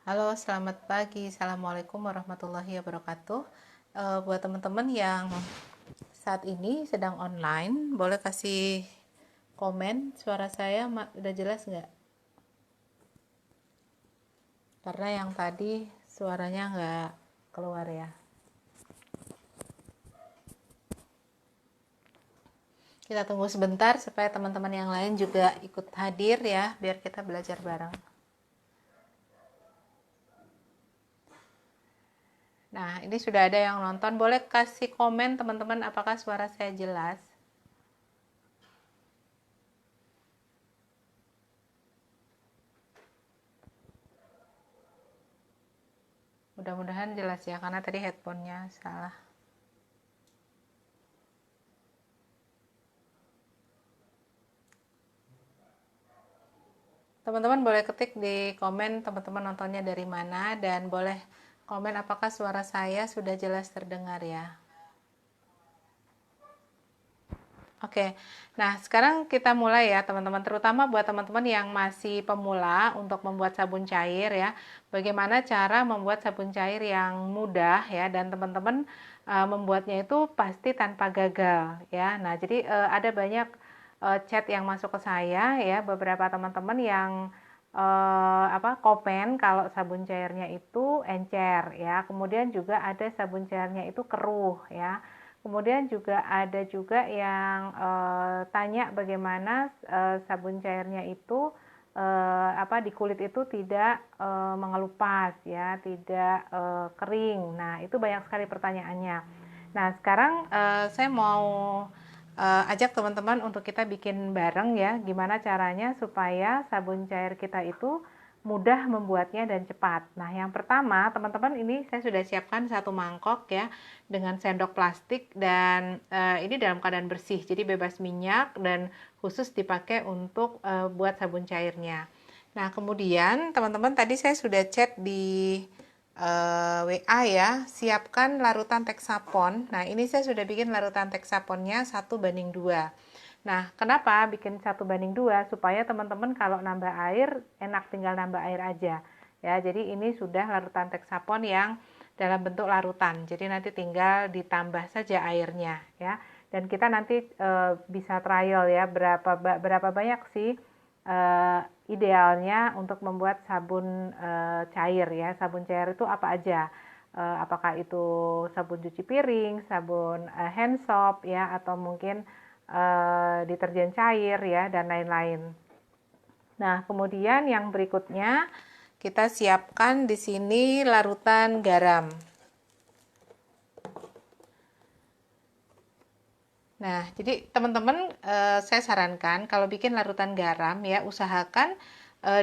Halo, selamat pagi. Assalamualaikum warahmatullahi wabarakatuh. Buat teman-teman yang saat ini sedang online, boleh kasih komen suara saya udah jelas nggak? Karena yang tadi suaranya nggak keluar ya. Kita tunggu sebentar supaya teman-teman yang lain juga ikut hadir ya, biar kita belajar bareng. Nah, ini sudah ada yang nonton. Boleh kasih komen teman-teman apakah suara saya jelas? Mudah-mudahan jelas ya, karena tadi headphone-nya salah. Teman-teman boleh ketik di komen teman-teman nontonnya dari mana, dan boleh komen apakah suara saya sudah jelas terdengar ya. Oke, nah sekarang kita mulai ya teman-teman, terutama buat teman-teman yang masih pemula untuk membuat sabun cair ya. Bagaimana cara membuat sabun cair yang mudah ya, dan teman-teman membuatnya itu pasti tanpa gagal ya. Nah, jadi ada banyak chat yang masuk ke saya ya, beberapa teman-teman yang komen kalau sabun cairnya itu encer ya. Kemudian juga ada sabun cairnya itu keruh ya. Kemudian juga ada juga yang tanya bagaimana sabun cairnya itu di kulit itu tidak mengelupas ya, tidak kering. Nah, itu banyak sekali pertanyaannya. Nah, sekarang saya mau ajak teman-teman untuk kita bikin bareng ya, gimana caranya supaya sabun cair kita itu mudah membuatnya dan cepat. Nah, yang pertama, teman-teman, ini saya sudah siapkan satu mangkok ya dengan sendok plastik, dan ini dalam keadaan bersih, jadi bebas minyak dan khusus dipakai untuk buat sabun cairnya. Nah, kemudian teman-teman, tadi saya sudah chat di WA ya, siapkan larutan Texapon. Nah, ini saya sudah bikin larutan Texaponnya 1:2. Nah, kenapa bikin 1:2? Supaya teman-teman kalau nambah air, enak tinggal nambah air aja. Ya, jadi ini sudah larutan Texapon yang dalam bentuk larutan. Jadi nanti tinggal ditambah saja airnya ya. Dan kita nanti bisa trial ya, berapa banyak sih idealnya untuk membuat sabun cair ya. Sabun cair itu apa aja? Apakah itu sabun cuci piring, sabun hand soap ya, atau mungkin deterjen cair ya, dan lain-lain. Nah, kemudian yang berikutnya kita siapkan di sini larutan garam. Nah, jadi teman-teman, saya sarankan kalau bikin larutan garam ya, usahakan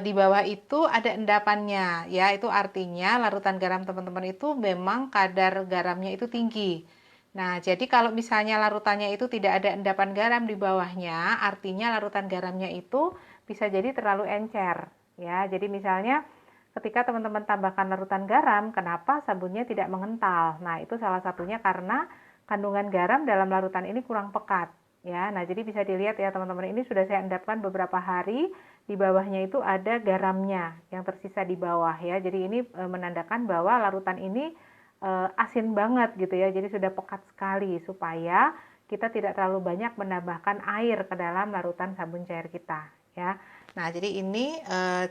di bawah itu ada endapannya ya. Itu artinya larutan garam teman-teman itu memang kadar garamnya itu tinggi. Nah, jadi kalau misalnya larutannya itu tidak ada endapan garam di bawahnya, artinya larutan garamnya itu bisa jadi terlalu encer ya. Jadi misalnya ketika teman-teman tambahkan larutan garam, kenapa sabunnya tidak mengental? Nah, itu salah satunya karena kandungan garam dalam larutan ini kurang pekat ya. Nah, jadi bisa dilihat ya teman-teman, ini sudah saya endapkan beberapa hari, di bawahnya itu ada garamnya yang tersisa di bawah ya. Jadi ini menandakan bahwa larutan ini asin banget gitu ya. Jadi sudah pekat sekali, supaya kita tidak terlalu banyak menambahkan air ke dalam larutan sabun cair kita ya. Nah, jadi ini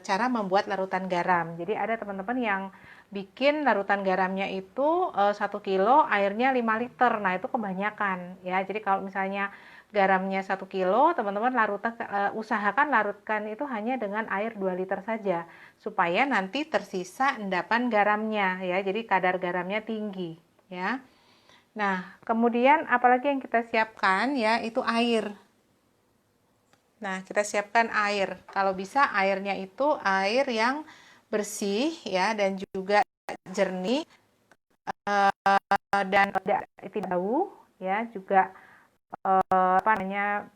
cara membuat larutan garam. Jadi ada teman-teman yang bikin larutan garamnya itu 1 kilo, airnya 5 liter. Nah, itu kebanyakan ya. Jadi kalau misalnya garamnya 1 kilo, teman-teman usahakan larutkan itu hanya dengan air 2 liter saja, supaya nanti tersisa endapan garamnya ya. Jadi kadar garamnya tinggi ya. Nah, kemudian apalagi yang kita siapkan ya, itu air. Nah, kita siapkan air. Kalau bisa airnya itu air yang bersih ya, dan juga jernih, dan tidak bau ya, juga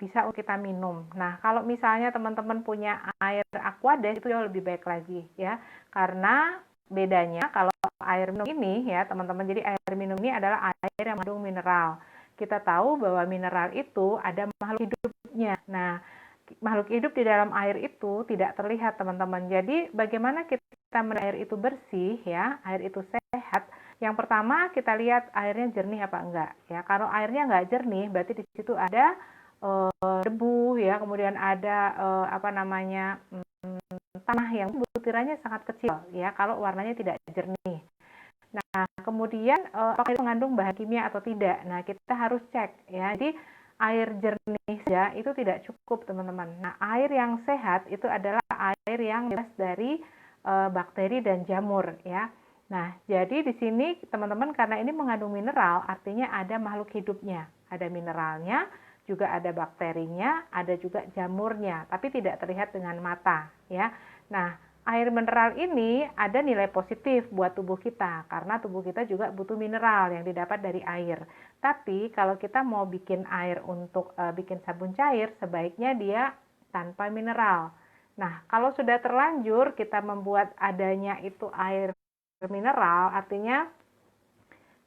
bisa kita minum. Nah, kalau misalnya teman-teman punya air Aquades, itu jauh lebih baik lagi ya, karena bedanya kalau air minum ini ya teman-teman, jadi air minum ini adalah air yang mengandung mineral. Kita tahu bahwa mineral itu ada makhluk hidupnya. Nah, makhluk hidup di dalam air itu tidak terlihat, teman-teman. Jadi bagaimana kita menilai air itu bersih ya, air itu sehat? Yang pertama kita lihat airnya jernih apa enggak ya. Kalau airnya enggak jernih, berarti di situ ada debu ya, kemudian ada tanah yang butirannya sangat kecil ya, kalau warnanya tidak jernih. Nah, kemudian apakah itu mengandung bahan kimia atau tidak? Nah, kita harus cek ya. Jadi air jernih saja itu tidak cukup, teman-teman. Nah, air yang sehat itu adalah air yang bebas dari bakteri dan jamur ya. Nah, jadi di sini teman-teman, karena ini mengandung mineral, artinya ada makhluk hidupnya, ada mineralnya, juga ada bakterinya, ada juga jamurnya, tapi tidak terlihat dengan mata ya. Nah, air mineral ini ada nilai positif buat tubuh kita, karena tubuh kita juga butuh mineral yang didapat dari air. Tapi kalau kita mau bikin air untuk bikin sabun cair, sebaiknya dia tanpa mineral. Nah, kalau sudah terlanjur kita membuat adanya itu air mineral, artinya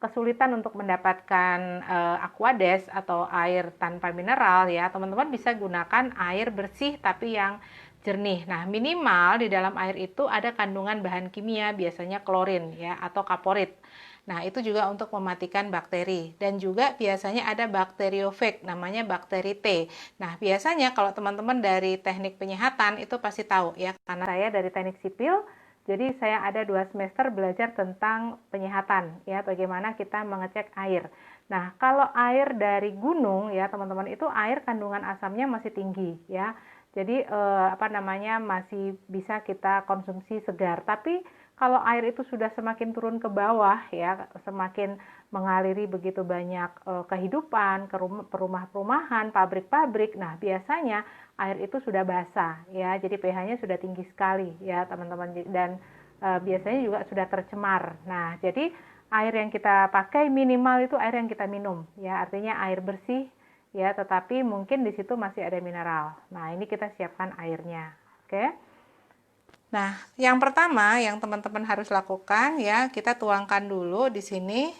kesulitan untuk mendapatkan aquades atau air tanpa mineral ya, teman-teman bisa gunakan air bersih tapi yang jernih. Nah, minimal di dalam air itu ada kandungan bahan kimia, biasanya klorin ya atau kaporit. Nah, itu juga untuk mematikan bakteri, dan juga biasanya ada bakteriofag, namanya bakteri T. Nah, biasanya kalau teman-teman dari teknik penyehatan itu pasti tahu ya, karena saya dari teknik sipil. Jadi saya ada 2 semester belajar tentang penyehatan ya, bagaimana kita mengecek air. Nah, kalau air dari gunung ya teman-teman, itu air kandungan asamnya masih tinggi ya. Jadi masih bisa kita konsumsi segar. Tapi kalau air itu sudah semakin turun ke bawah ya, semakin mengaliri begitu banyak kehidupan, ke perumahan, pabrik-pabrik. Nah, biasanya air itu sudah basah ya, jadi pH-nya sudah tinggi sekali ya teman-teman, dan biasanya juga sudah tercemar. Nah, jadi air yang kita pakai minimal itu air yang kita minum ya, artinya air bersih ya, tetapi mungkin di situ masih ada mineral. Nah, ini kita siapkan airnya. Oke. Nah, yang pertama yang teman-teman harus lakukan ya, kita tuangkan dulu di sini.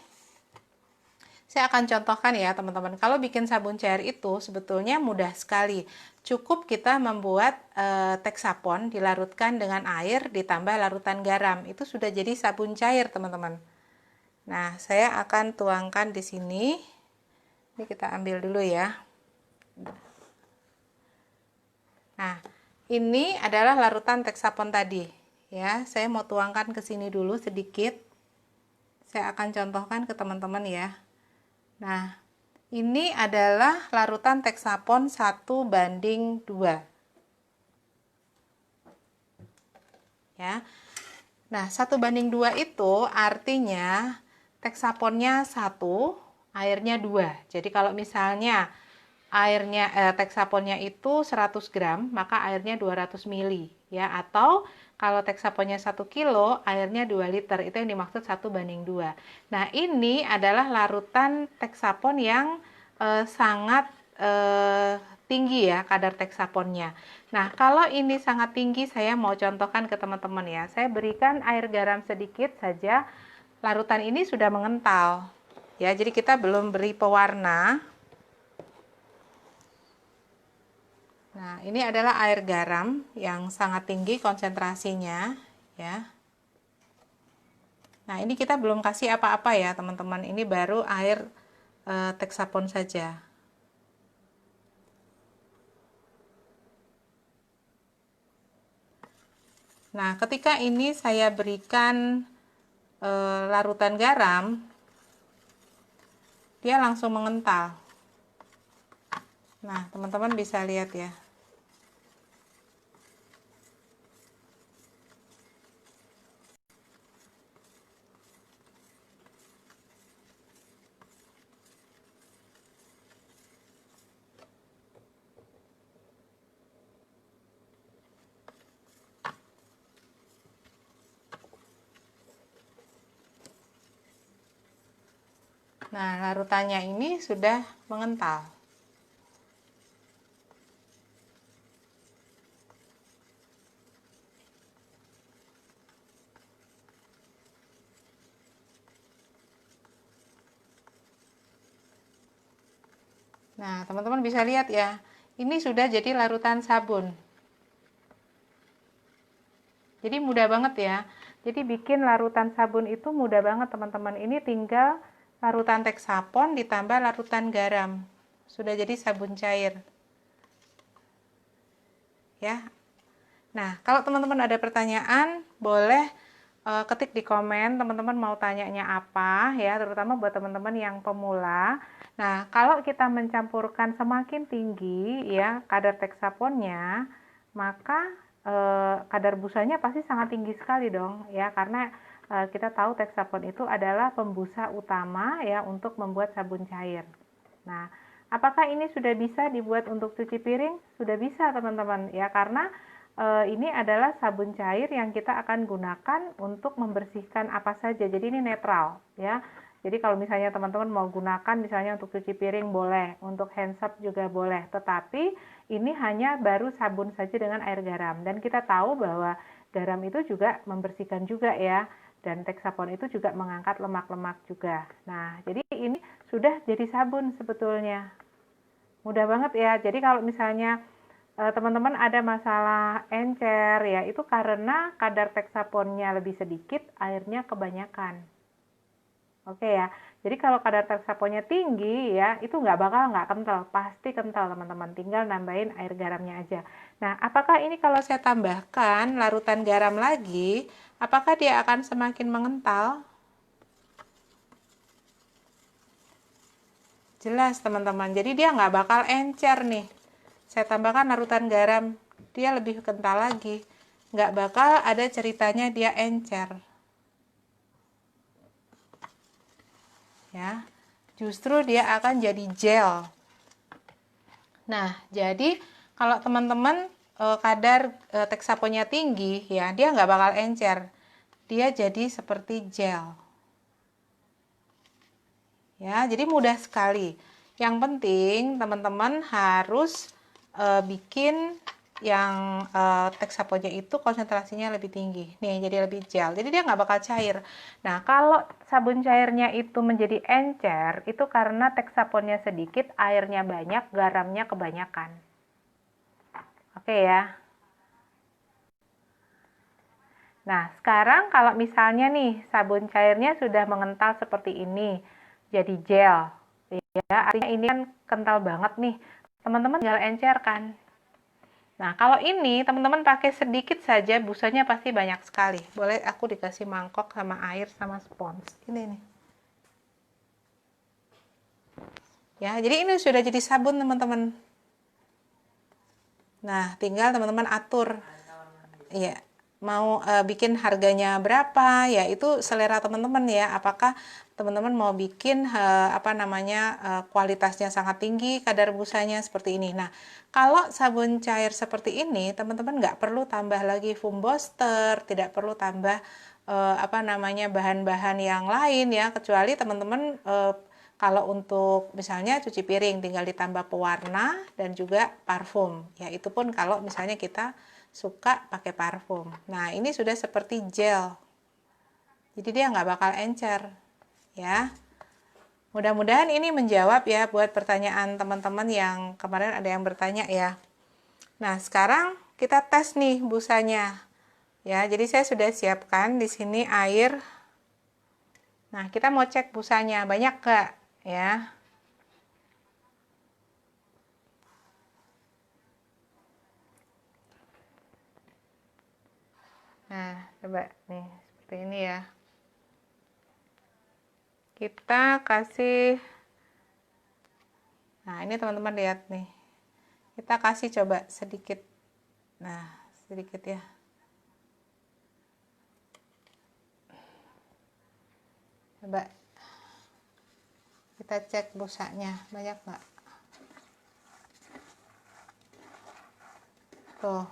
Saya akan contohkan ya teman-teman, kalau bikin sabun cair itu sebetulnya mudah sekali. Cukup kita membuat teksapon dilarutkan dengan air ditambah larutan garam, itu sudah jadi sabun cair teman-teman. Nah, saya akan tuangkan di sini. Ini kita ambil dulu ya. Nah, ini adalah larutan teksapon tadi ya. Saya mau tuangkan ke sini dulu sedikit. Saya akan contohkan ke teman-teman ya. Nah, ini adalah larutan teksapon 1:2 ya. Nah, 1:2 itu artinya teksaponnya 1, airnya 2. Jadi kalau misalnya teksaponnya itu 100 gram, maka airnya 200 ml ya, atau kalau teksaponnya 1 kilo, airnya 2 liter, itu yang dimaksud 1:2. Nah, ini adalah larutan teksapon yang sangat tinggi ya kadar teksaponnya. Nah, kalau ini sangat tinggi, saya mau contohkan ke teman-teman ya. Saya berikan air garam sedikit saja, larutan ini sudah mengental ya, jadi kita belum beri pewarna. Nah, ini adalah air garam yang sangat tinggi konsentrasinya ya. Nah, ini kita belum kasih apa-apa ya teman-teman, ini baru air teksapon saja. Nah, ketika ini saya berikan larutan garam, dia langsung mengental. Nah, teman-teman bisa lihat ya. Nah, larutannya ini sudah mengental. Nah, teman-teman bisa lihat ya, ini sudah jadi larutan sabun. Jadi mudah banget ya. Jadi bikin larutan sabun itu mudah banget teman-teman. Ini tinggal larutan Texapon ditambah larutan garam. Sudah jadi sabun cair. Ya. Nah, kalau teman-teman ada pertanyaan, boleh ketik di komen teman-teman mau tanyanya apa ya, terutama buat teman-teman yang pemula. Nah, kalau kita mencampurkan semakin tinggi ya kadar Texaponnya, maka kadar busanya pasti sangat tinggi sekali dong ya, karena kita tahu Texapon itu adalah pembusa utama ya untuk membuat sabun cair. Nah, apakah ini sudah bisa dibuat untuk cuci piring? Sudah bisa teman-teman ya, karena ini adalah sabun cair yang kita akan gunakan untuk membersihkan apa saja. Jadi ini netral ya. Jadi kalau misalnya teman-teman mau gunakan misalnya untuk cuci piring boleh, untuk hand soap juga boleh. Tetapi ini hanya baru sabun saja dengan air garam. Dan kita tahu bahwa garam itu juga membersihkan juga ya. Dan Texapon itu juga mengangkat lemak-lemak juga. Nah, jadi ini sudah jadi sabun sebetulnya. Mudah banget ya. Jadi kalau misalnya teman-teman ada masalah encer ya, itu karena kadar Texaponnya lebih sedikit, airnya kebanyakan. Oke ya, jadi kalau kadar Texaponnya tinggi ya, itu nggak kental, pasti kental teman-teman, tinggal nambahin air garamnya aja. Nah, apakah ini kalau saya tambahkan larutan garam lagi, apakah dia akan semakin mengental? Jelas teman-teman, jadi dia nggak bakal encer nih. Saya tambahkan larutan garam, dia lebih kental lagi. Nggak bakal ada ceritanya dia encer. Ya, justru dia akan jadi gel. Nah, jadi kalau teman-teman kadar Texaponnya tinggi, ya dia nggak bakal encer. Dia jadi seperti gel. Ya, jadi mudah sekali. Yang penting teman-teman harus bikin yang Texaponnya itu konsentrasinya lebih tinggi nih, jadi lebih gel, jadi dia nggak bakal cair. Nah, kalau sabun cairnya itu menjadi encer, itu karena Texaponnya sedikit, airnya banyak, garamnya kebanyakan. Oke ya. Nah, sekarang kalau misalnya nih sabun cairnya sudah mengental seperti ini, jadi gel ya, artinya ini kan kental banget nih, teman-teman tinggal encerkan. Nah, kalau ini teman-teman pakai sedikit saja, busanya pasti banyak sekali. Boleh aku dikasih mangkok sama air sama spons. Ini nih. Ya, jadi ini sudah jadi sabun teman-teman. Nah, tinggal teman-teman atur. Iya, mau bikin harganya berapa? Ya, itu selera teman-teman ya. Apakah teman-teman mau bikin kualitasnya sangat tinggi, kadar busanya seperti ini. Nah, kalau sabun cair seperti ini, teman-teman nggak perlu tambah lagi foam booster, tidak perlu tambah bahan-bahan yang lain ya, kecuali teman-teman kalau untuk misalnya cuci piring tinggal ditambah pewarna dan juga parfum. Ya, itu pun kalau misalnya kita suka pakai parfum. Nah, ini sudah seperti gel. Jadi dia nggak bakal encer. Ya. Mudah-mudahan ini menjawab ya buat pertanyaan teman-teman yang kemarin ada yang bertanya ya. Nah, sekarang kita tes nih busanya. Ya, jadi saya sudah siapkan di sini air. Nah, kita mau cek busanya banyak nggak ya. Nah, coba nih seperti ini ya. Kita kasih, nah ini teman-teman lihat nih, kita kasih coba sedikit, nah sedikit ya, coba kita cek busanya banyak nggak. Tuh,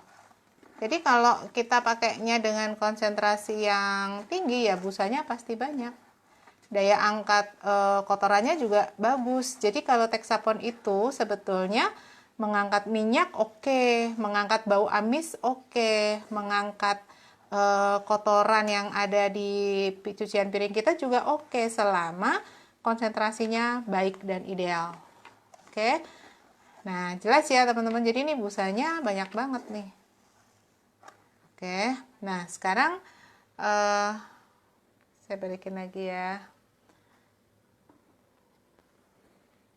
jadi kalau kita pakainya dengan konsentrasi yang tinggi ya busanya pasti banyak. Daya angkat kotorannya juga bagus. Jadi kalau Texapon itu sebetulnya mengangkat minyak oke, mengangkat bau amis oke, mengangkat kotoran yang ada di cucian piring kita juga oke, selama konsentrasinya baik dan ideal. Oke. Nah, jelas ya teman-teman. Jadi ini busanya banyak banget nih. Oke. Nah, sekarang saya balikin lagi ya.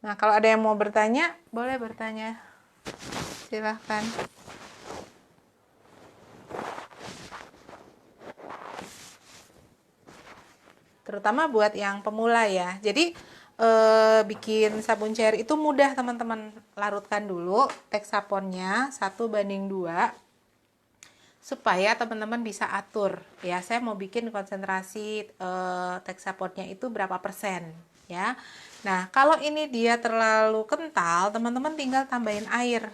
Nah, kalau ada yang mau bertanya, boleh bertanya. Silahkan. Terutama buat yang pemula ya. Jadi bikin sabun cair itu mudah teman-teman. Larutkan dulu Texaponnya 1:2 supaya teman-teman bisa atur ya. Saya mau bikin konsentrasi Texaponnya itu berapa persen ya. Nah, kalau ini dia terlalu kental, teman-teman tinggal tambahin air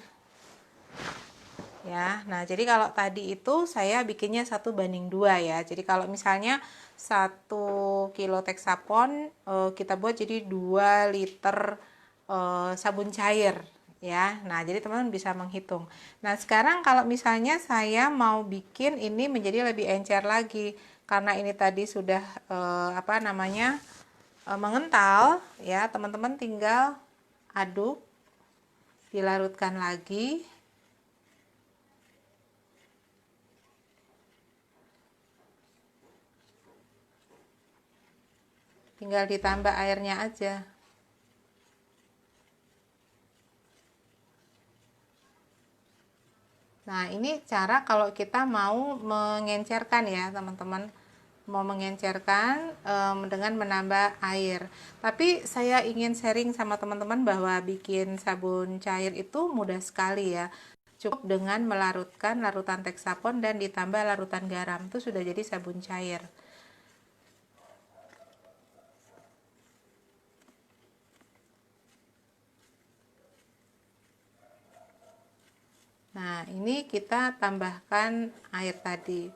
ya. Nah, jadi kalau tadi itu saya bikinnya 1:2 ya. Jadi kalau misalnya 1 kilo Texapon kita buat jadi 2 liter sabun cair ya. Nah, jadi teman-teman bisa menghitung. Nah, sekarang kalau misalnya saya mau bikin ini menjadi lebih encer lagi karena ini tadi sudah mengental ya, teman-teman tinggal aduk, dilarutkan lagi. Tinggal ditambah airnya aja. Nah, ini cara kalau kita mau mengencerkan ya, teman-teman. Mau mengencerkan dengan menambah air. Tapi saya ingin sharing sama teman-teman bahwa bikin sabun cair itu mudah sekali ya. Cukup dengan melarutkan larutan Texapon dan ditambah larutan garam. Itu sudah jadi sabun cair. Nah, ini kita tambahkan air tadi.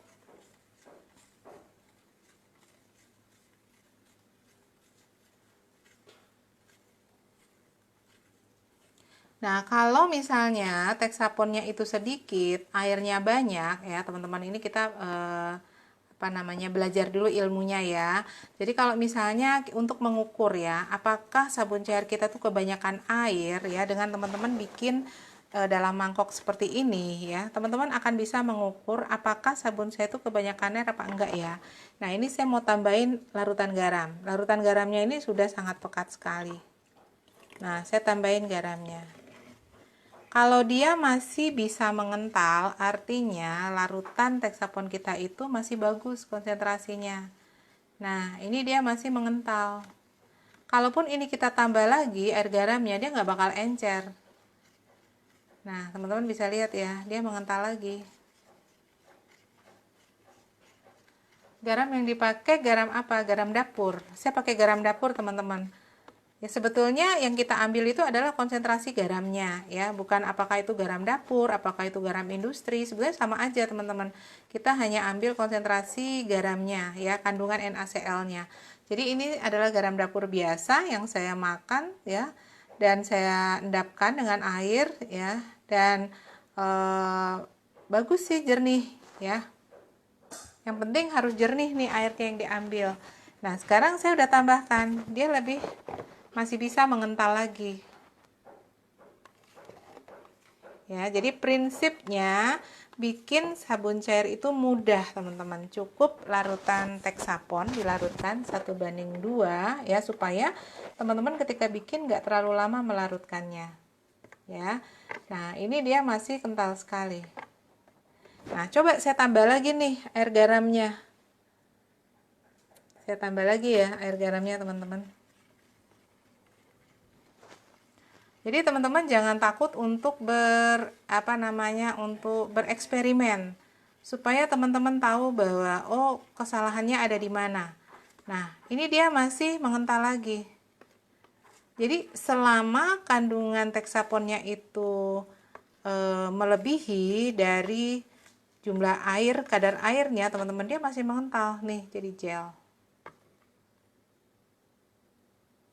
Nah, kalau misalnya Texaponnya itu sedikit, airnya banyak ya, teman-teman, ini kita belajar dulu ilmunya ya. Jadi kalau misalnya untuk mengukur ya, apakah sabun cair kita tuh kebanyakan air ya, dengan teman-teman bikin dalam mangkok seperti ini ya, teman-teman akan bisa mengukur apakah sabun saya itu kebanyakan air apa enggak ya. Nah, ini saya mau tambahin larutan garam. Larutan garamnya ini sudah sangat pekat sekali. Nah, saya tambahin garamnya. Kalau dia masih bisa mengental, artinya larutan Texapon kita itu masih bagus konsentrasinya. Nah, ini dia masih mengental. Kalaupun ini kita tambah lagi air garamnya, dia nggak bakal encer. Nah, teman-teman bisa lihat ya, dia mengental lagi. Garam yang dipakai garam apa? Garam dapur. Saya pakai garam dapur, teman-teman. Ya, sebetulnya yang kita ambil itu adalah konsentrasi garamnya ya, bukan apakah itu garam dapur, apakah itu garam industri. Sebenarnya sama aja teman-teman, kita hanya ambil konsentrasi garamnya ya, kandungan NaCl-nya. Jadi ini adalah garam dapur biasa yang saya makan ya, dan saya endapkan dengan air ya, dan bagus sih, jernih ya. Yang penting harus jernih nih airnya yang diambil. Nah, sekarang saya udah tambahkan, dia masih bisa mengental lagi ya. Jadi prinsipnya bikin sabun cair itu mudah teman-teman. Cukup larutan Texapon dilarutkan 1:2 ya, supaya teman-teman ketika bikin nggak terlalu lama melarutkannya ya. Nah, ini dia masih kental sekali. Nah, coba saya tambah lagi nih air garamnya. Saya tambah lagi ya air garamnya teman-teman. Jadi teman-teman jangan takut untuk untuk bereksperimen, supaya teman-teman tahu bahwa oh, kesalahannya ada di mana. Nah, ini dia masih mengental lagi. Jadi selama kandungan Texaponnya itu melebihi dari jumlah air, kadar airnya, teman-teman, dia masih mengental nih, jadi gel.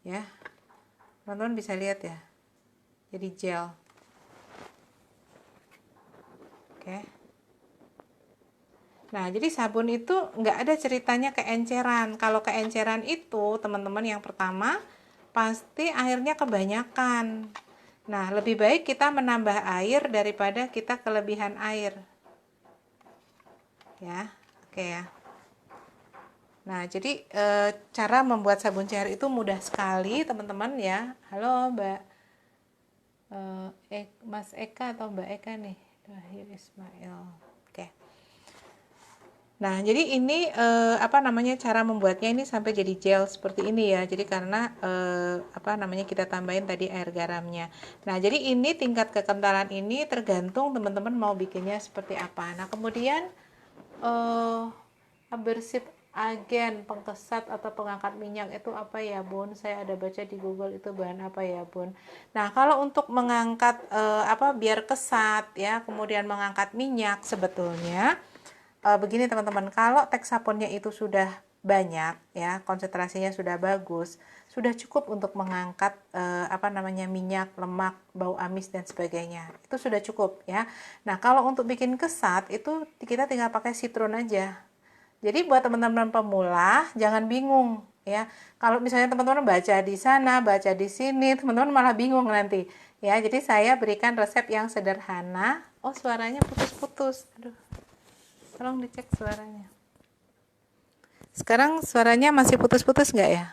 Ya. Teman-teman bisa lihat ya. Jadi gel. Oke. Nah, jadi sabun itu nggak ada ceritanya keenceran. Kalau keenceran itu, teman-teman, yang pertama pasti airnya kebanyakan. Nah, lebih baik kita menambah air daripada kita kelebihan air. Ya, oke ya. Nah, jadi cara membuat sabun cair itu mudah sekali, teman-teman ya. Halo, Mbak Mas Eka atau Mbak Eka nih? Wahyu Ismail. Oke. Nah, jadi ini apa namanya cara membuatnya ini sampai jadi gel seperti ini ya. Jadi karena apa namanya kita tambahin tadi air garamnya. Nah, jadi ini tingkat kekentalan ini tergantung teman-teman mau bikinnya seperti apa. Nah, kemudian abrasif agen pengkesat atau pengangkat minyak itu apa ya, Bun? Saya ada baca di Google itu bahan apa ya, Bun? Nah, kalau untuk mengangkat apa biar kesat ya, kemudian mengangkat minyak sebetulnya begini teman-teman, kalau teksaponnya itu sudah banyak ya, konsentrasinya sudah bagus, sudah cukup untuk mengangkat apa namanya minyak, lemak, bau amis dan sebagainya. Itu sudah cukup ya. Nah, kalau untuk bikin kesat itu kita tinggal pakai citron aja. Jadi buat teman-teman pemula jangan bingung ya. Kalau misalnya teman-teman baca di sana, baca di sini, teman-teman malah bingung nanti. Ya, jadi saya berikan resep yang sederhana. Oh, suaranya putus-putus. Aduh. Tolong dicek suaranya. Sekarang suaranya masih putus-putus nggak ya?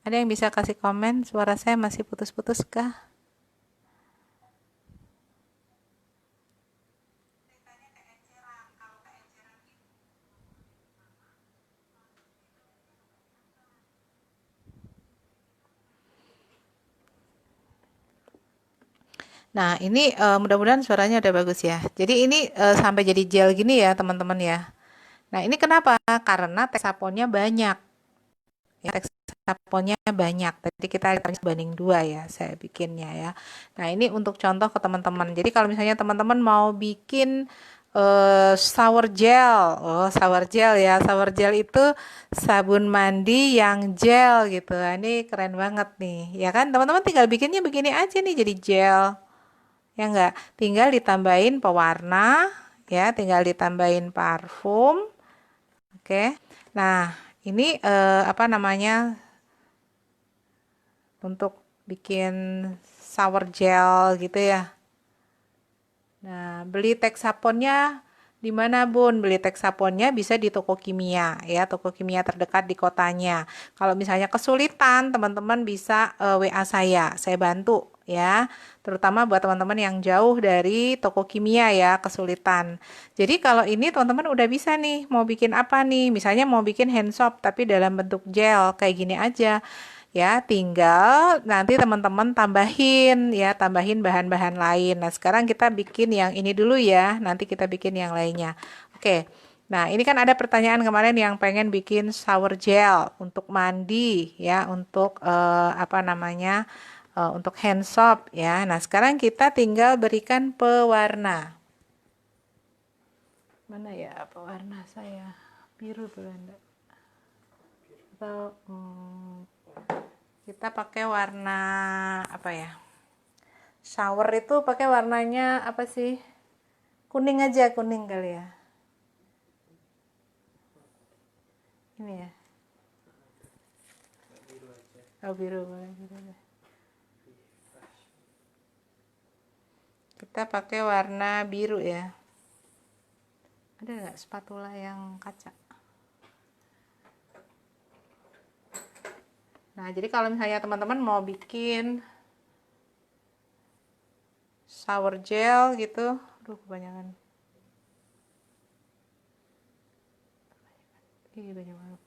Ada yang bisa kasih komen suara saya masih putus-putus kah? Nah, ini mudah-mudahan suaranya udah bagus ya. Jadi ini sampai jadi gel gini ya, teman-teman ya. Nah, ini kenapa? Karena teksaponnya banyak. Ya, teksaponnya banyak. Tadi kita banding 2 ya, saya bikinnya ya. Nah, ini untuk contoh ke teman-teman. Jadi kalau misalnya teman-teman mau bikin shower gel. Oh, shower gel ya. Shower gel itu sabun mandi yang gel gitu. Ini keren banget nih. Ya kan? Teman-teman tinggal bikinnya begini aja nih jadi gel. Ya enggak? Tinggal ditambahin pewarna, ya, tinggal ditambahin parfum. Oke. Nah, ini apa namanya? Untuk bikin shower gel gitu ya. Nah, beli Texaponnya di mana, Bun? Beli Texaponnya bisa di toko kimia ya, toko kimia terdekat di kotanya. Kalau misalnya kesulitan, teman-teman bisa WA saya bantu ya. Terutama buat teman-teman yang jauh dari toko kimia ya, kesulitan. Jadi kalau ini teman-teman udah bisa nih, mau bikin apa nih? Misalnya mau bikin hand soap tapi dalam bentuk gel kayak gini aja. Ya, tinggal nanti teman-teman tambahin ya, tambahin bahan-bahan lain. Nah, sekarang kita bikin yang ini dulu ya, nanti kita bikin yang lainnya. Oke. Nah, ini kan ada pertanyaan kemarin yang pengen bikin shower gel untuk mandi ya, untuk apa namanya? Untuk hand soap ya. Nah, sekarang kita tinggal berikan pewarna. Mana ya pewarna saya? Biru Belanda. Atau kita pakai warna apa ya? Shower itu pakai warnanya apa sih? Kuning aja, kuning kali ya. Ini ya. Oh, biru boleh, biru deh. Kita pakai warna biru ya. Ada nggak spatula yang kaca? Nah, jadi kalau misalnya teman-teman mau bikin shower gel gitu, aduh kebanyakan. Ih, banyak banget.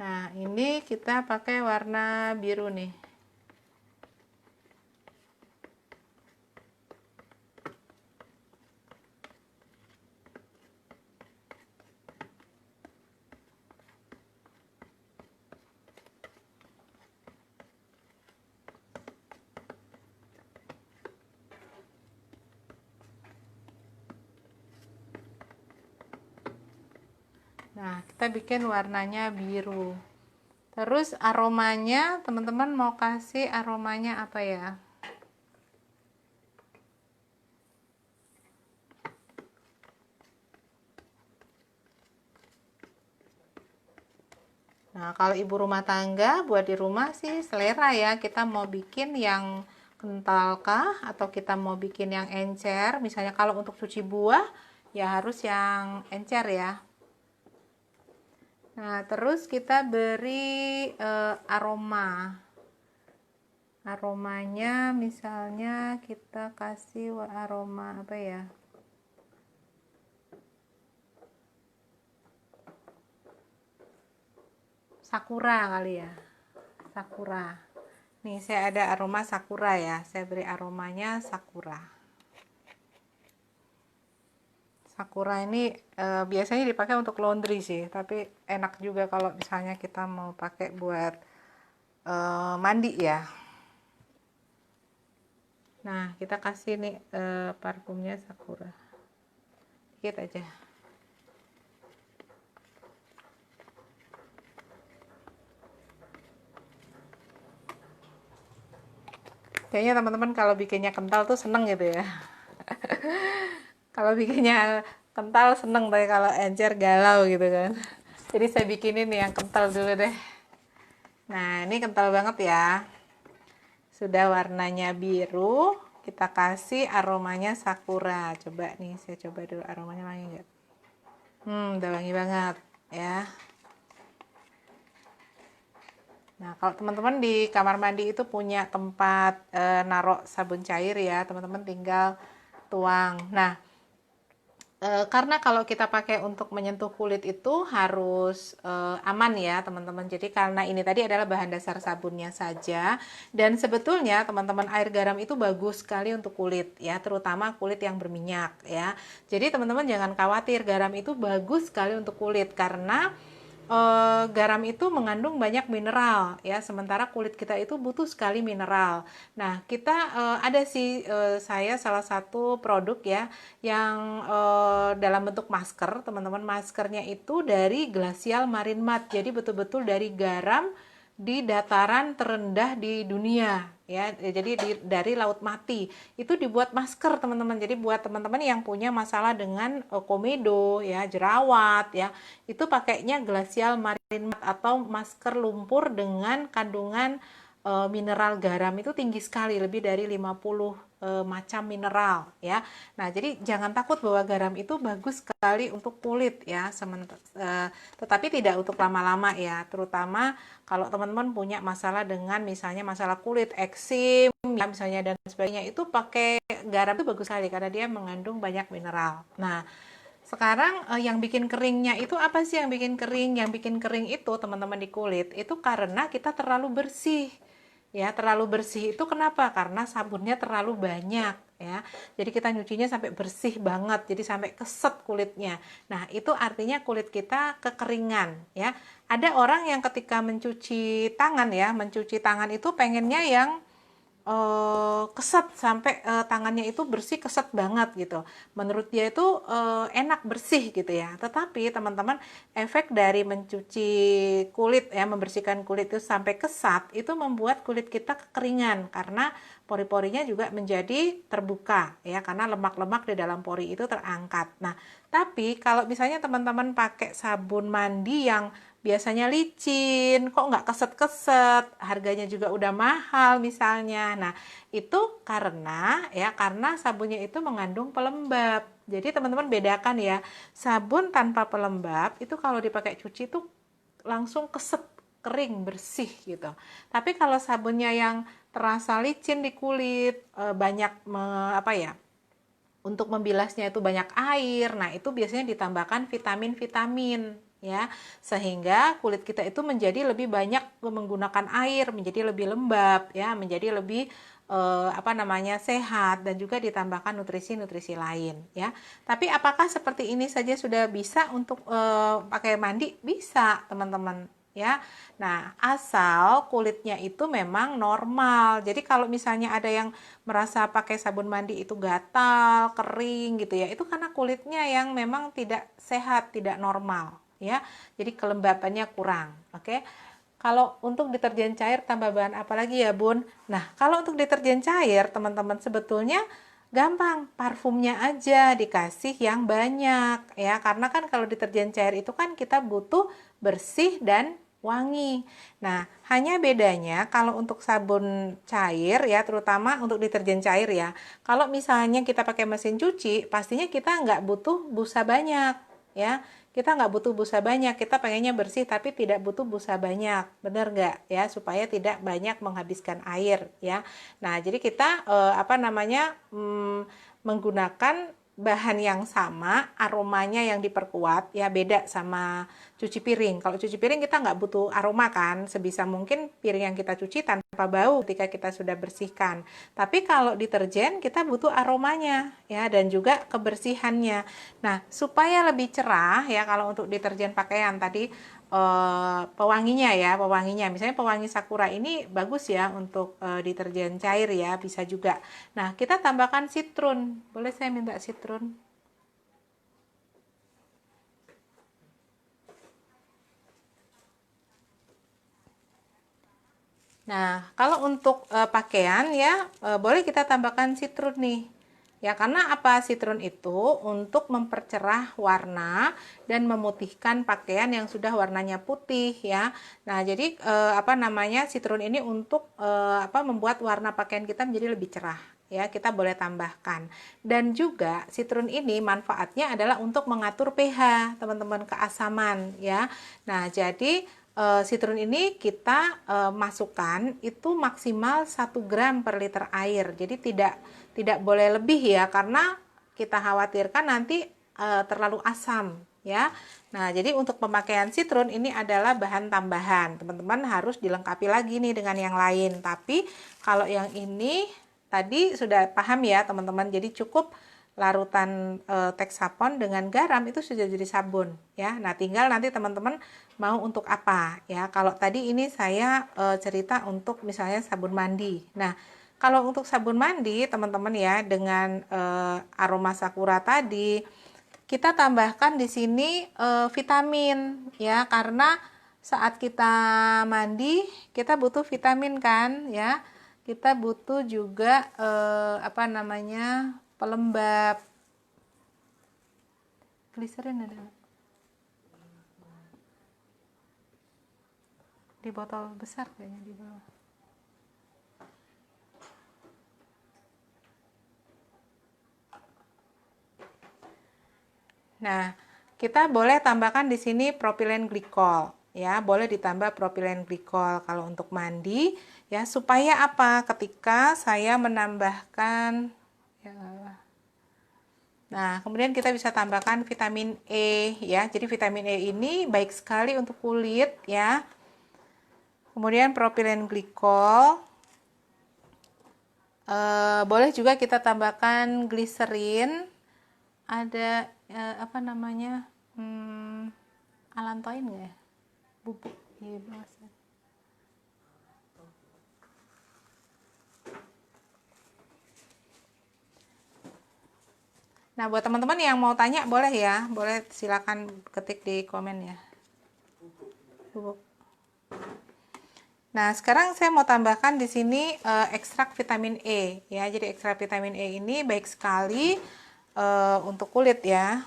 Nah, ini kita pakai warna biru nih. Nah, kita bikin warnanya biru. Terus aromanya, teman-teman mau kasih aromanya apa ya? Nah, kalau ibu rumah tangga buat di rumah sih selera ya. Kita mau bikin yang kental kah atau kita mau bikin yang encer? Misalnya kalau untuk cuci buah ya harus yang encer ya. Nah, terus kita beri aroma. Aromanya misalnya kita kasih aroma apa ya? Sakura kali ya. Sakura. Nih, saya ada aroma sakura ya. Saya beri aromanya sakura. Sakura ini biasanya dipakai untuk laundry sih, tapi enak juga kalau misalnya kita mau pakai buat mandi ya. Nah, kita kasih nih parfumnya sakura. Dikit aja. Kayaknya teman-teman kalau bikinnya kental tuh seneng gitu ya. Kalau bikinnya kental seneng, tapi kalau encer galau gitu kan. Jadi saya bikinin yang kental dulu deh. Nah, ini kental banget ya. Sudah warnanya biru, kita kasih aromanya sakura. Coba nih, saya coba dulu aromanya wangi nggak? Udah wangi banget ya. Nah, kalau teman-teman di kamar mandi itu punya tempat naruh sabun cair ya, teman-teman tinggal tuang. Nah, karena kalau kita pakai untuk menyentuh kulit itu harus aman ya teman-teman. Jadi karena ini tadi adalah bahan dasar sabunnya saja, dan sebetulnya teman-teman air garam itu bagus sekali untuk kulit ya, terutama kulit yang berminyak ya. Jadi teman-teman jangan khawatir, garam itu bagus sekali untuk kulit karena garam itu mengandung banyak mineral ya, sementara kulit kita itu butuh sekali mineral. Nah, kita ada sih saya salah satu produk ya yang dalam bentuk masker, teman-teman. Maskernya itu dari Glacial Marine Mud. Jadi betul-betul dari garam di dataran terendah di dunia ya, jadi dari laut mati itu dibuat masker teman-teman. Jadi buat teman-teman yang punya masalah dengan komedo ya, jerawat ya, itu pakainya Glacial Marine Mud atau masker lumpur dengan kandungan mineral garam itu tinggi sekali, lebih dari 50 macam mineral ya. Nah, jadi jangan takut bahwa garam itu bagus sekali untuk kulit ya, tetapi tidak untuk lama-lama ya, terutama kalau teman-teman punya masalah dengan misalnya masalah kulit, eksim ya misalnya dan sebagainya, itu pakai garam itu bagus sekali karena dia mengandung banyak mineral. Nah, sekarang yang bikin keringnya itu apa sih yang bikin kering? Yang bikin kering itu teman-teman di kulit itu karena kita terlalu bersih. Ya, terlalu bersih itu kenapa? Karena sabunnya terlalu banyak ya. Jadi kita nyucinya sampai bersih banget, jadi sampai keset kulitnya. Nah, itu artinya kulit kita kekeringan ya. Ada orang yang ketika mencuci tangan ya, mencuci tangan itu pengennya yang keset sampai tangannya itu bersih, keset banget gitu. Menurut dia itu enak bersih gitu ya. Tetapi teman-teman, efek dari mencuci kulit ya, membersihkan kulit itu sampai kesat itu membuat kulit kita kekeringan karena pori-porinya juga menjadi terbuka ya, karena lemak-lemak di dalam pori itu terangkat. Nah, tapi kalau misalnya teman-teman pakai sabun mandi yang biasanya licin, kok nggak keset-keset, harganya juga udah mahal misalnya. Nah, itu karena sabunnya itu mengandung pelembab. Jadi teman-teman bedakan ya, sabun tanpa pelembab itu kalau dipakai cuci itu langsung keset, kering, bersih gitu. Tapi kalau sabunnya yang terasa licin di kulit, banyak apa ya? Untuk membilasnya itu banyak air. Nah, itu biasanya ditambahkan vitamin-vitamin ya, sehingga kulit kita itu menjadi lebih banyak menggunakan air, menjadi lebih lembab ya, menjadi lebih sehat, dan juga ditambahkan nutrisi-nutrisi lain ya. Tapi apakah seperti ini saja sudah bisa untuk pakai mandi? Bisa, teman-teman ya. Nah, asal kulitnya itu memang normal. Jadi kalau misalnya ada yang merasa pakai sabun mandi itu gatal, kering gitu ya, itu karena kulitnya yang memang tidak sehat, tidak normal ya. Jadi kelembabannya kurang. Oke. Kalau untuk deterjen cair tambah bahan apa lagi ya Bun? Nah, kalau untuk deterjen cair teman-teman sebetulnya gampang, parfumnya aja dikasih yang banyak ya. Karena kan kalau deterjen cair itu kan kita butuh bersih dan wangi. Nah, hanya bedanya kalau untuk sabun cair ya, terutama untuk deterjen cair ya. Kalau misalnya kita pakai mesin cuci, pastinya kita nggak butuh busa banyak ya. Kita nggak butuh busa banyak, kita pengennya bersih tapi tidak butuh busa banyak, bener nggak ya, supaya tidak banyak menghabiskan air ya. Nah, jadi kita menggunakan bahan yang sama, aromanya yang diperkuat ya, beda sama cuci piring. Kalau cuci piring kita nggak butuh aroma kan, sebisa mungkin piring yang kita cuci tanpa bau ketika kita sudah bersihkan. Tapi kalau deterjen kita butuh aromanya ya, dan juga kebersihannya. Nah, supaya lebih cerah ya, kalau untuk deterjen pakaian tadi pewanginya misalnya pewangi Sakura ini bagus ya untuk deterjen cair ya, bisa juga. Nah, kita tambahkan citrun, boleh saya minta citrun? Nah, kalau untuk pakaian ya, boleh kita tambahkan citrun nih. Ya, karena apa? Citrun itu untuk mempercerah warna dan memutihkan pakaian yang sudah warnanya putih ya. Nah, jadi citrun ini untuk membuat warna pakaian kita menjadi lebih cerah. Ya, kita boleh tambahkan. Dan juga citrun ini manfaatnya adalah untuk mengatur pH, teman-teman, keasaman ya. Nah, jadi citrun ini kita masukkan itu maksimal 1 gram per liter air. Jadi tidak boleh lebih ya, karena kita khawatirkan nanti terlalu asam ya. Nah, jadi untuk pemakaian citrun ini adalah bahan tambahan. Teman-teman harus dilengkapi lagi nih dengan yang lain. Tapi kalau yang ini tadi sudah paham ya, teman-teman. Jadi cukup larutan Texapon dengan garam itu sudah jadi sabun ya. Nah, tinggal nanti teman-teman mau untuk apa ya. Kalau tadi ini saya cerita untuk misalnya sabun mandi. Nah, kalau untuk sabun mandi teman-teman ya, dengan aroma sakura tadi kita tambahkan di sini vitamin ya, karena saat kita mandi kita butuh vitamin kan ya. Kita butuh juga pelembab. Gliserin ada di botol besar kayaknya di bawah. Nah, kita boleh tambahkan di sini propilen glikol ya, boleh ditambah propilen glikol kalau untuk mandi ya, supaya apa? Ketika saya menambahkan ya, nah, kemudian kita bisa tambahkan vitamin E ya. Jadi vitamin E ini baik sekali untuk kulit ya. Kemudian propilen glikol. Boleh juga kita tambahkan gliserin. Ada alantoin nggak ya? Bubuk. Iya, nah, buat teman-teman yang mau tanya boleh ya, boleh silakan ketik di komen ya. Bubuk. Nah, sekarang saya mau tambahkan di sini ekstrak vitamin E ya. Jadi ekstrak vitamin E ini baik sekali untuk kulit ya.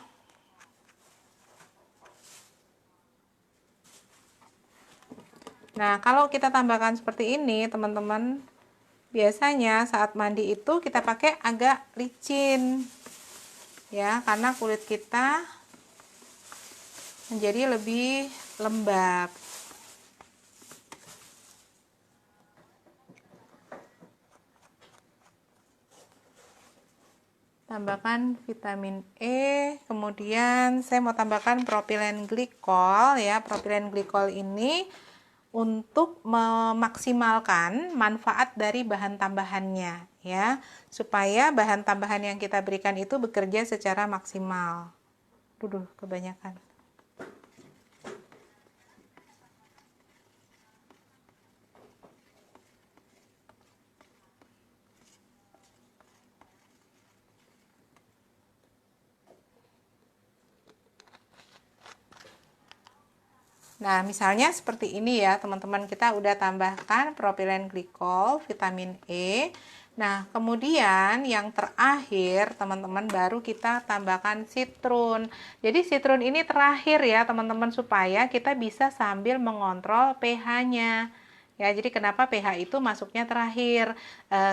Nah, kalau kita tambahkan seperti ini, teman-teman, biasanya saat mandi itu kita pakai agak licin ya, karena kulit kita menjadi lebih lembab. Tambahkan vitamin E, kemudian saya mau tambahkan propilen glikol ya. Propilen glikol ini untuk memaksimalkan manfaat dari bahan tambahannya ya, supaya bahan tambahan yang kita berikan itu bekerja secara maksimal. Duduh, kebanyakan. Nah, misalnya seperti ini ya, teman-teman, kita udah tambahkan propilen glikol, vitamin E. Nah, kemudian yang terakhir, teman-teman, baru kita tambahkan sitrun. Jadi sitrun ini terakhir ya, teman-teman, supaya kita bisa sambil mengontrol pH-nya. Ya, jadi kenapa pH itu masuknya terakhir,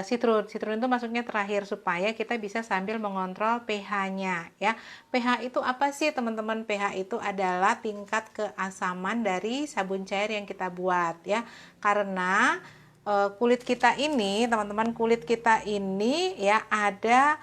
sitrun itu masuknya terakhir supaya kita bisa sambil mengontrol pH-nya ya. pH itu apa sih, teman-teman? pH itu adalah tingkat keasaman dari sabun cair yang kita buat ya. Karena kulit kita ini, teman-teman, kulit kita ini ya ada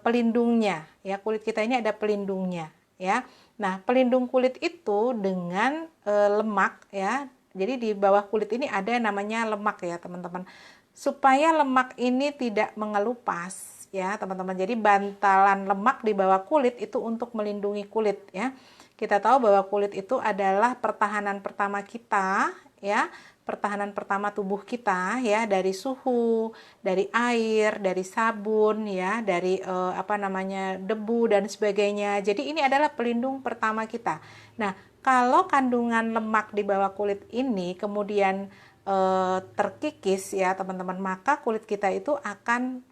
pelindungnya ya. Kulit kita ini ada pelindungnya ya. Nah, pelindung kulit itu dengan lemak ya. Jadi di bawah kulit ini ada namanya lemak ya, teman-teman. Supaya lemak ini tidak mengelupas ya, teman-teman. Jadi bantalan lemak di bawah kulit itu untuk melindungi kulit ya. Kita tahu bahwa kulit itu adalah pertahanan pertama kita ya. Pertahanan pertama tubuh kita ya, dari suhu, dari air, dari sabun ya, dari debu dan sebagainya. Jadi ini adalah pelindung pertama kita. Nah, kalau kandungan lemak di bawah kulit ini kemudian terkikis ya, teman-teman, maka kulit kita itu akan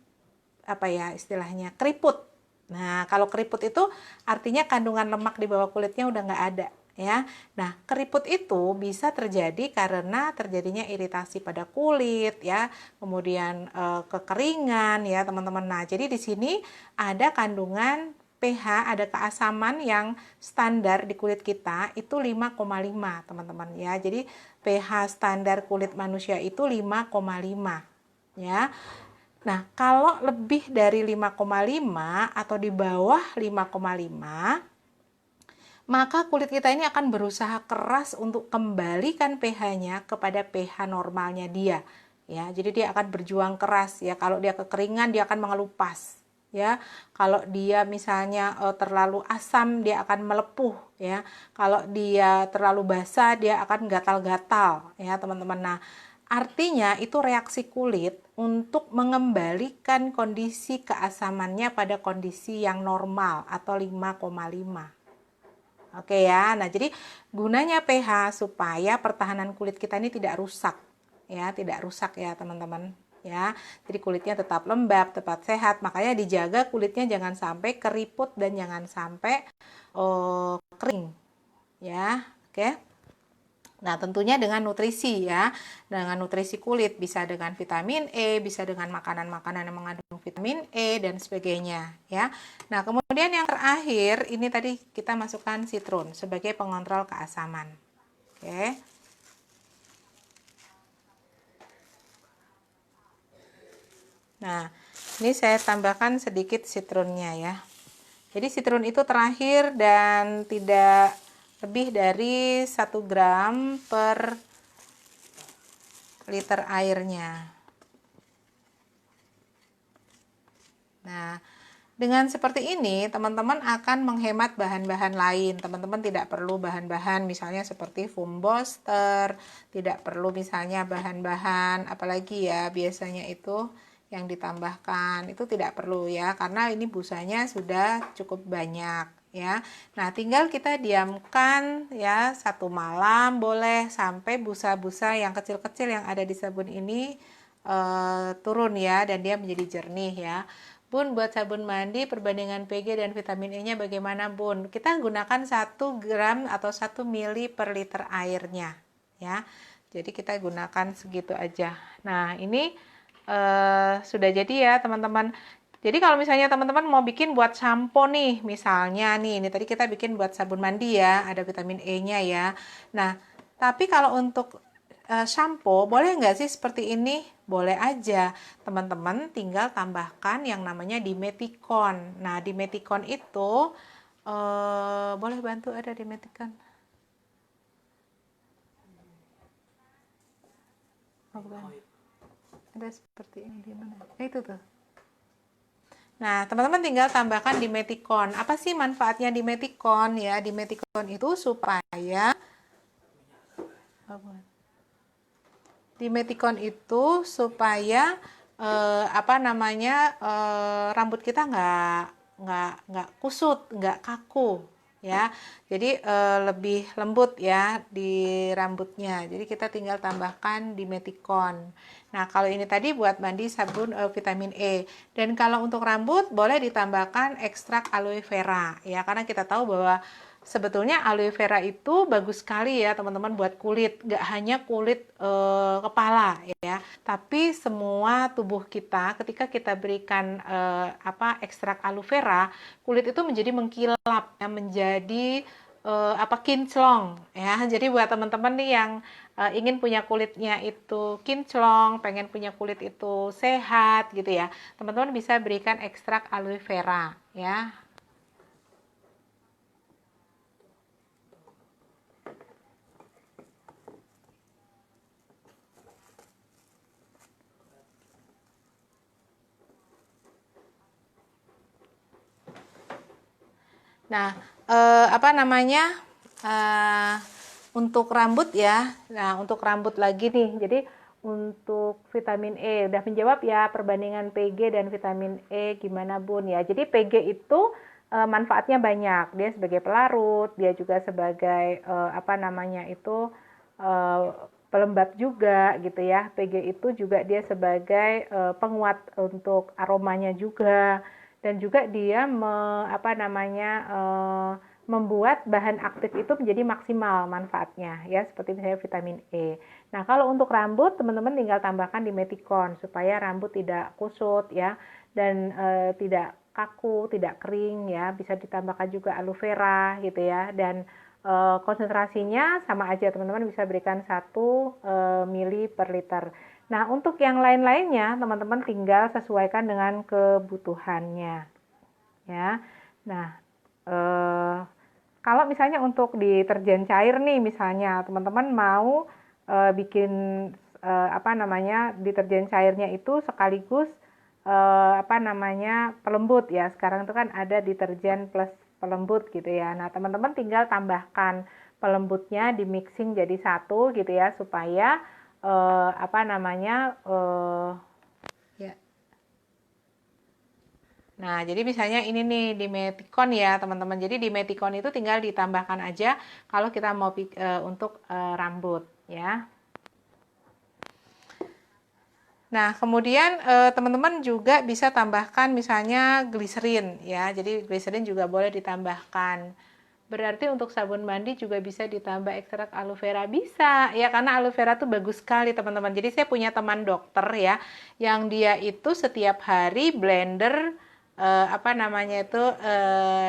istilahnya keriput. Nah, kalau keriput itu artinya kandungan lemak di bawah kulitnya udah nggak ada ya. Nah, keriput itu bisa terjadi karena terjadinya iritasi pada kulit ya, kemudian kekeringan ya, teman-teman. Nah, jadi di sini ada kandungan pH, ada keasaman yang standar di kulit kita itu 5,5, teman-teman ya. Jadi pH standar kulit manusia itu 5,5 ya. Nah, kalau lebih dari 5,5 atau di bawah 5,5, maka kulit kita ini akan berusaha keras untuk kembalikan pH-nya kepada pH normalnya dia ya. Jadi dia akan berjuang keras ya. Kalau dia kekeringan, dia akan mengelupas ya. Kalau dia misalnya terlalu asam, dia akan melepuh ya. Kalau dia terlalu basah, dia akan gatal-gatal ya, teman-teman. Nah, artinya itu reaksi kulit untuk mengembalikan kondisi keasamannya pada kondisi yang normal atau 5,5. Oke ya. Nah, jadi gunanya pH supaya pertahanan kulit kita ini tidak rusak ya, teman-teman ya. Jadi kulitnya tetap lembab, tetap sehat. Makanya dijaga kulitnya jangan sampai keriput dan jangan sampai kering ya. Oke. Nah, tentunya dengan nutrisi ya. Dengan nutrisi kulit, bisa dengan vitamin E, bisa dengan makanan-makanan yang mengandung vitamin E dan sebagainya ya. Nah, kemudian yang terakhir ini tadi kita masukkan sitrun sebagai pengontrol keasaman. Oke. Nah, ini saya tambahkan sedikit sitrunnya ya. Jadi sitrun itu terakhir dan tidak lebih dari 1 gram per liter airnya. Nah, dengan seperti ini teman-teman akan menghemat bahan-bahan lain. Teman-teman tidak perlu bahan-bahan misalnya seperti foam booster, tidak perlu misalnya bahan-bahan apalagi ya biasanya itu yang ditambahkan, itu tidak perlu ya, karena ini busanya sudah cukup banyak ya. Nah, tinggal kita diamkan ya 1 malam boleh sampai busa-busa yang kecil-kecil yang ada di sabun ini turun ya, dan dia menjadi jernih ya. Bun, buat sabun mandi perbandingan PG dan vitamin E nya bagaimana, Bun? Kita gunakan 1 gram atau 1 mili per liter airnya ya. Jadi kita gunakan segitu aja. Nah, ini sudah jadi ya, teman-teman. Jadi kalau misalnya teman-teman mau bikin buat sampo nih, misalnya nih, ini tadi kita bikin buat sabun mandi ya, ada vitamin E-nya ya. Nah, tapi kalau untuk sampo, boleh nggak sih seperti ini? Boleh aja. Teman-teman tinggal tambahkan yang namanya dimetikon. Nah, dimetikon itu, boleh bantu ada dimetikon? Oh, bukan. Ada seperti ini di mana? Itu tuh. Nah, teman-teman tinggal tambahkan dimetikon. Apa sih manfaatnya dimetikon ya? Dimetikon itu supaya dimetikon itu supaya rambut kita nggak kusut, nggak kaku ya. Jadi lebih lembut ya di rambutnya. Jadi kita tinggal tambahkan Dimeticon. Nah, kalau ini tadi buat mandi sabun vitamin E. Dan kalau untuk rambut boleh ditambahkan ekstrak aloe vera ya, karena kita tahu bahwa sebetulnya aloe vera itu bagus sekali ya teman-teman buat kulit, gak hanya kulit kepala ya, tapi semua tubuh kita ketika kita berikan ekstrak aloe vera, kulit itu menjadi mengkilap ya, menjadi kinclong ya. Jadi buat teman-teman nih yang ingin punya kulitnya itu kinclong, pengen punya kulit itu sehat gitu ya, teman-teman bisa berikan ekstrak aloe vera ya. Nah, apa namanya, eee, untuk rambut ya, nah untuk rambut lagi nih, jadi untuk vitamin E, udah menjawab ya perbandingan PG dan vitamin E gimana Bun ya. Jadi PG itu manfaatnya banyak, dia sebagai pelarut, dia juga sebagai pelembab juga gitu ya. PG itu juga dia sebagai penguat untuk aromanya juga, dan juga dia membuat bahan aktif itu menjadi maksimal manfaatnya ya, seperti misalnya vitamin E. Nah, kalau untuk rambut teman-teman tinggal tambahkan Dimeticon supaya rambut tidak kusut ya, dan tidak kaku, tidak kering ya. Bisa ditambahkan juga aloe vera gitu ya, dan konsentrasinya sama aja, teman-teman bisa berikan 1 mili per liter. Nah, untuk yang lain-lainnya teman-teman tinggal sesuaikan dengan kebutuhannya ya. Nah, kalau misalnya untuk deterjen cair nih, misalnya teman-teman mau bikin deterjen cairnya itu sekaligus pelembut ya. Sekarang itu kan ada deterjen plus pelembut gitu ya. Nah, teman-teman tinggal tambahkan pelembutnya di mixing jadi satu gitu ya, supaya ya. Nah, jadi misalnya ini nih Dimeticon ya teman-teman. Jadi Dimeticon itu tinggal ditambahkan aja kalau kita mau untuk rambut ya. Nah, kemudian teman-teman juga bisa tambahkan misalnya gliserin ya. Jadi gliserin juga boleh ditambahkan. Berarti untuk sabun mandi juga bisa ditambah ekstrak aloe vera, bisa ya, karena aloe vera tuh bagus sekali teman-teman. Jadi saya punya teman dokter ya, yang dia itu setiap hari blender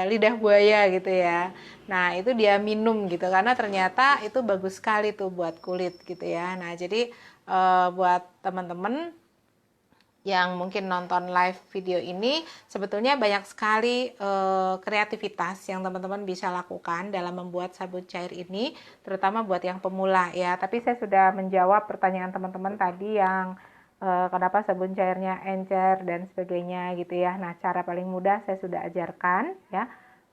lidah buaya gitu ya. Nah, itu dia minum gitu karena ternyata itu bagus sekali tuh buat kulit gitu ya. Nah, jadi buat teman-teman yang mungkin nonton live video ini, sebetulnya banyak sekali kreativitas yang teman-teman bisa lakukan dalam membuat sabun cair ini, terutama buat yang pemula ya. Tapi saya sudah menjawab pertanyaan teman-teman tadi yang kenapa sabun cairnya encer dan sebagainya gitu ya. Nah, cara paling mudah saya sudah ajarkan ya.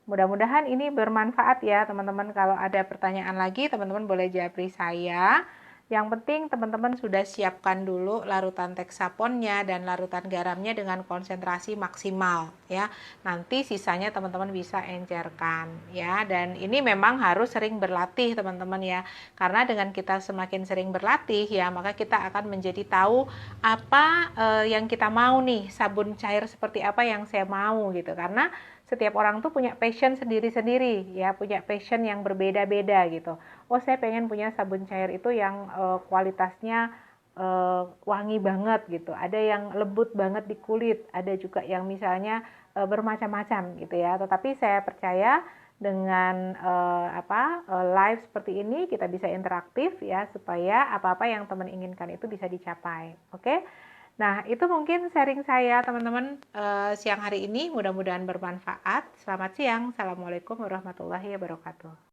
Mudah-mudahan ini bermanfaat ya teman-teman. Kalau ada pertanyaan lagi, teman-teman boleh japri saya. Yang penting teman-teman sudah siapkan dulu larutan Texaponnya dan larutan garamnya dengan konsentrasi maksimal ya. Nanti sisanya teman-teman bisa encerkan ya. Dan ini memang harus sering berlatih teman-teman ya. Karena dengan kita semakin sering berlatih ya, maka kita akan menjadi tahu apa yang kita mau nih, sabun cair seperti apa yang saya mau gitu. Karena setiap orang tuh punya passion sendiri-sendiri ya, punya passion yang berbeda-beda gitu. Oh, saya pengen punya sabun cair itu yang kualitasnya wangi banget gitu. Ada yang lembut banget di kulit, ada juga yang misalnya bermacam-macam gitu ya. Tetapi saya percaya dengan live seperti ini kita bisa interaktif ya, supaya apa-apa yang teman inginkan itu bisa dicapai. Oke? Nah, itu mungkin sharing saya teman-teman siang hari ini, mudah-mudahan bermanfaat. Selamat siang. Assalamualaikum warahmatullahi wabarakatuh.